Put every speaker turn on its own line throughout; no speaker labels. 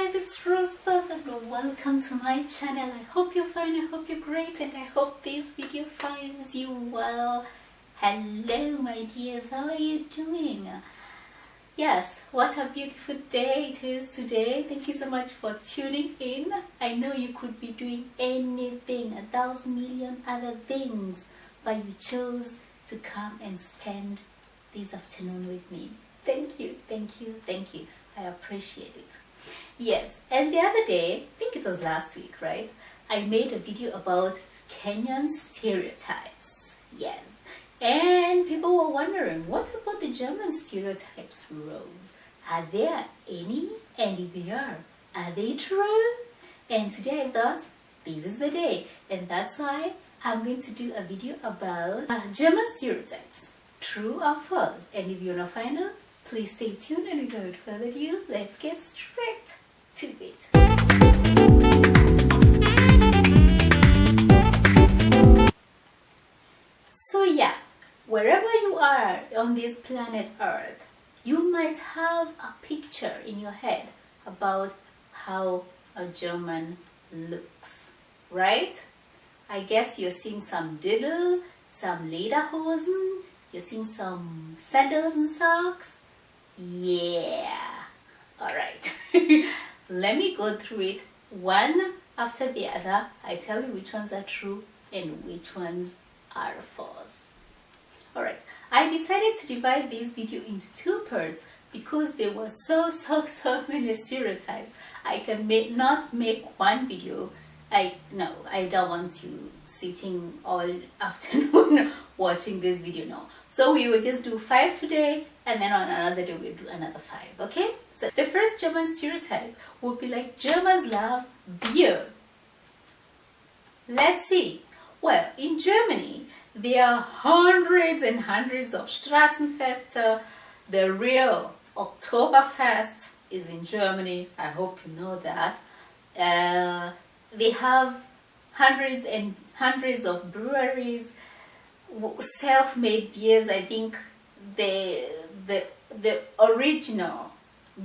guys, it's Rosebud and welcome to my channel. I hope you're fine, I hope you're great, and I hope this video finds you well. Hello my dears, how are you doing? Yes, what a beautiful day it is today. Thank you so much for tuning in. I know you could be doing anything, 1,000 million other things, but you chose to come and spend this afternoon with me. Thank you, thank you, thank you. I appreciate it. Yes, and the other day, I think it was last week, right? I made a video about Kenyan stereotypes. Yes. And people were wondering, what about the German stereotypes, Rose? Are there any? And if they are they true? And today I thought, this is the day. And that's why I'm going to do a video about German stereotypes. True or false? And if you want to find out, please stay tuned, and without further ado, let's get straight to it. So yeah, wherever you are on this planet Earth, you might have a picture in your head about how a German looks, right? I guess you're seeing some Dirndl, some Lederhosen, you're seeing some sandals and socks. Yeah, all right. Let me go through it one after the other. I tell you which ones are true and which ones are false. All right, I decided to divide this video into two parts because there were so many stereotypes. I can not make one video. I don't want you sitting all afternoon watching this video, no. So we will just do 5 today, and then on another day we'll do another 5, okay? So the first German stereotype would be like, Germans love beer. Let's see. Well, in Germany, there are hundreds and hundreds of Straßenfeste. The real Oktoberfest is in Germany. I hope you know that. They have hundreds and hundreds of breweries, self-made beers. I think the original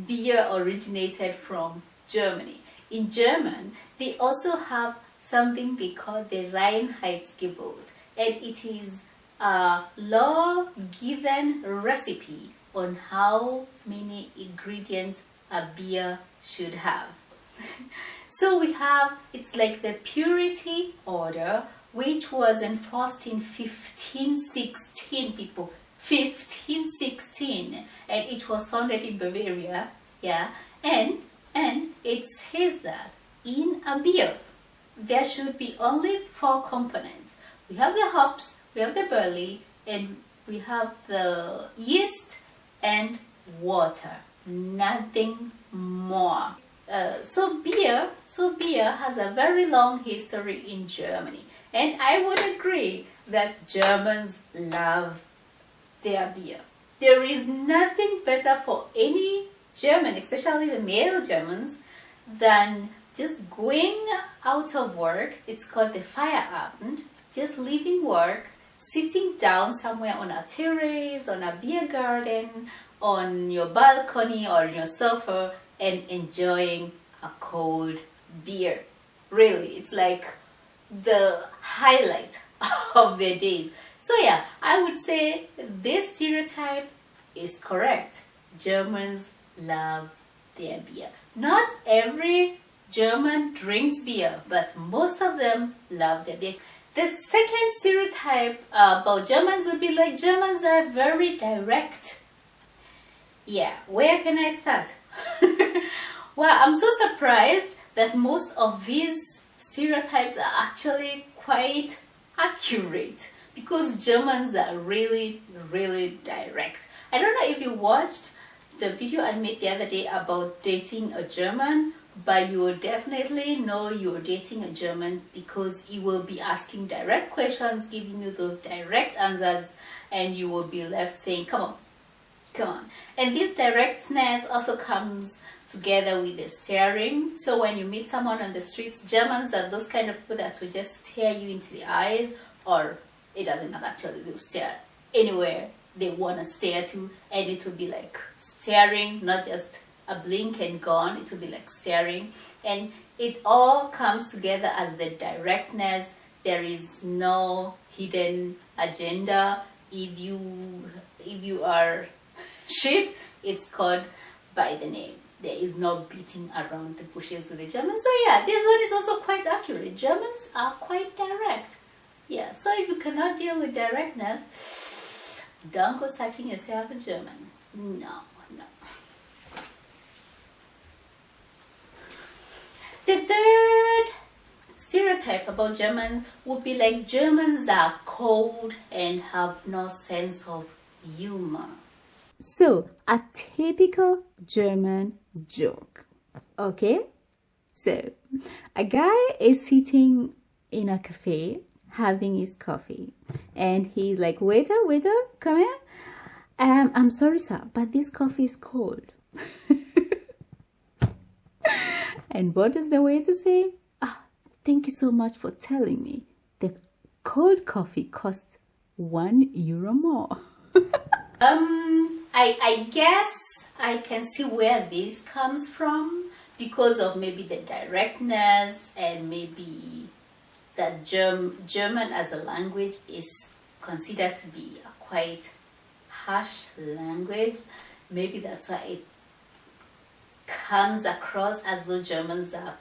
beer originated from Germany. In German, they also have something they call the Reinheitsgebot, and it is a law-given recipe on how many ingredients a beer should have. So we have, it's like the purity order, which was enforced in 1516, people. 1516, and it was founded in Bavaria, yeah. And it says that in a beer there should be only 4 components. We have the hops, we have the barley, and we have the yeast and water. Nothing more. So beer has a very long history in Germany, and I would agree that Germans love their beer. There is nothing better for any German, especially the male Germans, than just going out of work. It's called the Feierabend. Just leaving work, sitting down somewhere on a terrace, on a beer garden, on your balcony or your sofa, and enjoying a cold beer. Really, it's like the highlight of their days. So yeah, I would say this stereotype is correct. Germans love their beer. Not every German drinks beer, but most of them love their beer. The second stereotype about Germans would be like, Germans are very direct. Yeah, where can I start? Well, I'm so surprised that most of these stereotypes are actually quite accurate, because Germans are really direct. I don't know if you watched the video I made the other day about dating a German, but you will definitely know you're dating a German because he will be asking direct questions, giving you those direct answers, and you will be left saying, come on. And this directness also comes together with the staring. So when you meet someone on the streets, Germans are those kind of people that will just stare you into the eyes, or it doesn't matter, actually, they'll stare anywhere they want to stare to, and it will be like staring, not just a blink and gone. It will be like staring, and it all comes together as the directness. There is no hidden agenda. If you are shit, it's called by the name. There is no beating around the bushes with the Germans. So yeah, this one is also quite accurate. Germans are quite direct. Yeah, so if you cannot deal with directness, don't go searching yourself a German. No. The third stereotype about Germans would be like Germans are cold and have no sense of humor. So, a typical German joke. Okay? So, a guy is sitting in a cafe having his coffee, and he's like, waiter, come here. I'm sorry, sir, but this coffee is cold. And what does the waiter say? Thank you so much for telling me. The cold coffee costs €1 more. I guess I can see where this comes from, because of maybe the directness, and maybe that German as a language is considered to be a quite harsh language. Maybe that's why it comes across as though Germans are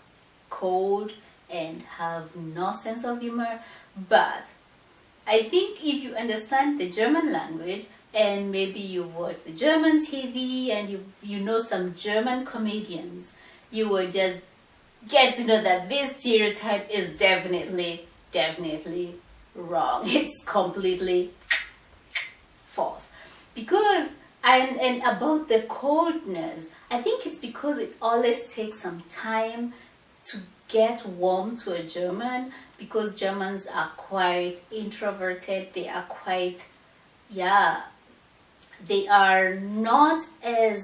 cold and have no sense of humor. But I think if you understand the German language, and maybe you watch the German TV, and you know some German comedians, you will just get to know that this stereotype is definitely wrong. It's completely false. Because and about the coldness, I think it's because it always takes some time to get warm to a German, because Germans are quite introverted. They are quite, they are not as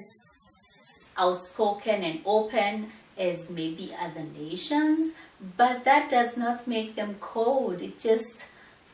outspoken and open as maybe other nations, but that does not make them cold. It just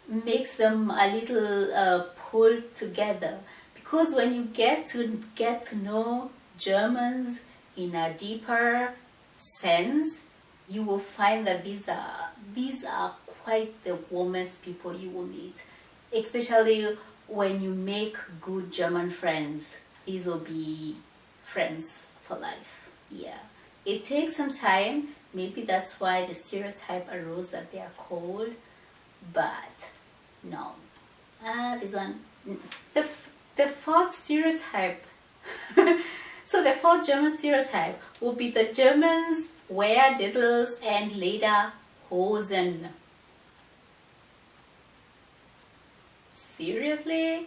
makes them a little pulled together. Because when you get to know Germans in a deeper sense, you will find that these are quite the warmest people you will meet. Especially when you make good German friends, these will be friends for life. Yeah, it takes some time. Maybe that's why the stereotype arose that they are cold, but no. This one, the fourth stereotype. So the fourth German stereotype will be the Germans wear diddles and lederhosen. Seriously?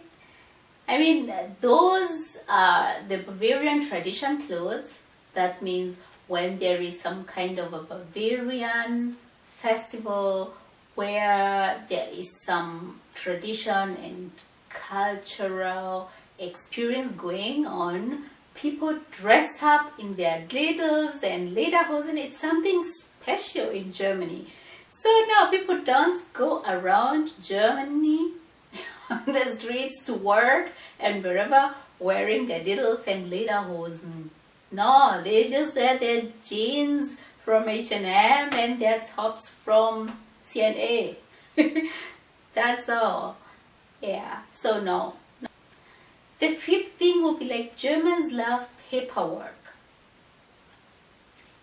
I mean, those are the Bavarian tradition clothes. That means when there is some kind of a Bavarian festival where there is some tradition and cultural experience going on, people dress up in their ladles and lederhosen. It's something special in Germany. So now people don't go around Germany on the streets to work and wherever wearing their diddles and lederhosen. No, they just wear their jeans from H&M and their tops from C&A. That's all. Yeah, so no. The fifth thing will be like Germans love paperwork.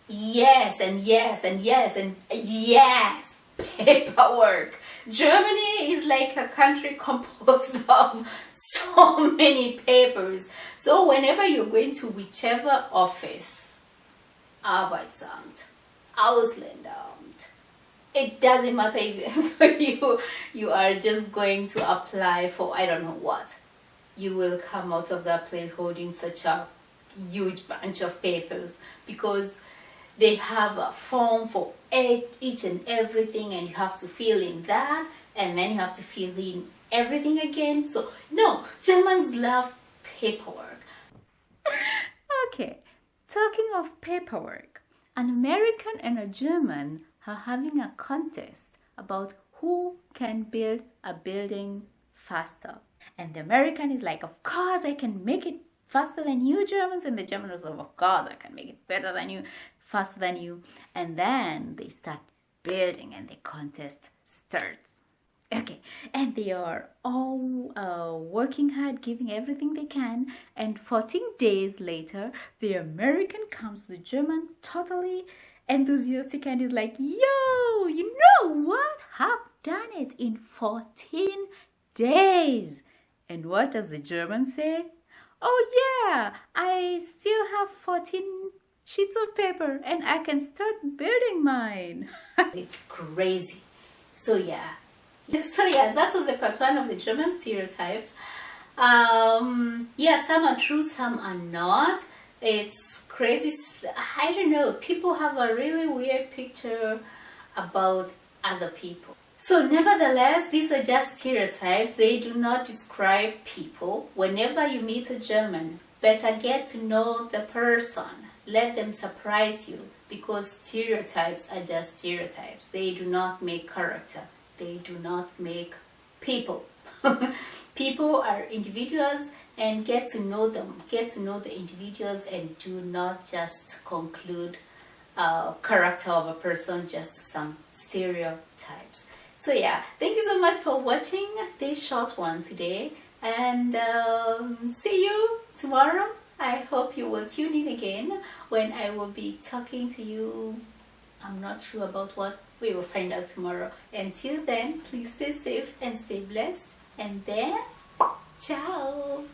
Yes, and yes, and yes, and yes. Paperwork. Germany is like a country composed of so many papers. So whenever you're going to whichever office, Arbeitsamt, Ausländeramt, it doesn't matter if you are just going to apply for I don't know what, you will come out of that place holding such a huge bunch of papers, because they have a form for each and everything, and you have to fill in that, and then you have to fill in everything again. So no, Germans love paperwork. Okay, talking of paperwork, an American and a German are having a contest about who can build a building faster. And the American is like, of course I can make it faster than you, Germans. And the German was like, of course, I can make it better than you, faster than you. And then they start building and the contest starts. Okay, and they are all working hard, giving everything they can. And 14 days later, the American comes to the German totally enthusiastic and is like, yo, you know what? Have done it in 14 days. And what does the German say? Oh yeah, I still have 14 sheets of paper and I can start building mine. It's crazy. So yeah, that was the part one of the German stereotypes. Yeah, some are true, some are not. It's crazy. I don't know, people have a really weird picture about other people. So nevertheless, these are just stereotypes. They do not describe people. Whenever you meet a German, better get to know the person. Let them surprise you, because stereotypes are just stereotypes. They do not make character. They do not make people. People are individuals, and get to know them. Get to know the individuals and do not just conclude character of a person just to some stereotypes. So yeah, thank you so much for watching this short one today, and see you tomorrow. I hope you will tune in again when I will be talking to you. I'm not sure about what. We will find out tomorrow. Until then, please stay safe and stay blessed. And then, ciao!